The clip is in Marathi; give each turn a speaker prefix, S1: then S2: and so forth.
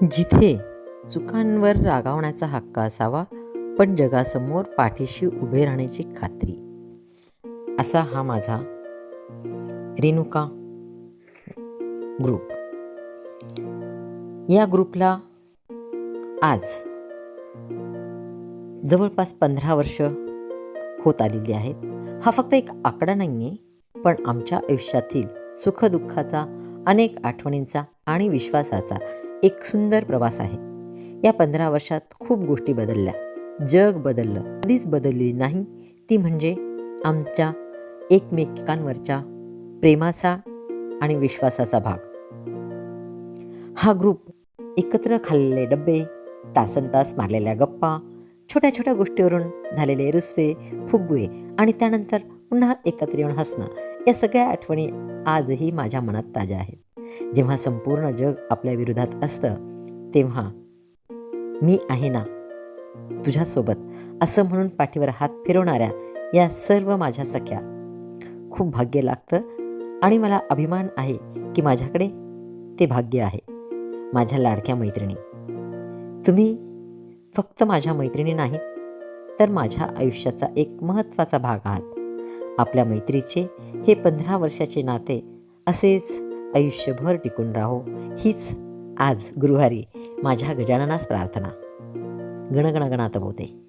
S1: जिथे चुकांवर रागावण्याचा हक्क असावा, पण जगासमोर पाठीशी उभे राहण्याची खात्री, असा हा माझा रेणुका ग्रुप. या ग्रुपला आज जवळपास 15 वर्ष होत आलेली आहेत. हा फक्त एक आकडा नाही आहे, पण आमच्या आयुष्यातील सुखदुःखाचा, अनेक आठवणींचा आणि विश्वासाचा एक सुंदर प्रवास आहे. या 15 वर्षात खूप गोष्टी बदलल्या, जग बदललं. कधीच बदलली नाही ती म्हणजे आमच्या एकमेकांवरच्या प्रेमाचा आणि विश्वासाचा भाग. हा ग्रुप एकत्र खाल्लेले डब्बे, तासनतास मारलेल्या गप्पा, छोट्या छोट्या गोष्टीवरून झालेले रुसवे फुगवे आणि त्यानंतर पुन्हा एकत्र येऊन हसणं, या सगळ्या आठवणी आजही माझ्या मनात ताज्या आहेत. जेव्हा संपूर्ण जग आपल्या विरोधात असतं, तेव्हा मी आहे ना तुझ्यासोबत असं म्हणून पाठीवर हात फिरवणाऱ्या या सर्व माझ्या सख्या, खूप भाग्य लागतं आणि मला अभिमान आहे की माझ्याकडे ते भाग्य आहे. माझ्या लाडक्या मैत्रिणी, तुम्ही फक्त माझ्या मैत्रिणी नाहीत, तर माझ्या आयुष्याचा एक महत्त्वाचा भाग आहात. आपल्या मैत्रीचे हे 15 वर्षाचे नाते असेच आयुष्यभर टिकून राहो, हीच आज गुरुवारी माझ्या गजाननास प्रार्थना. गणगणगणात बोलते.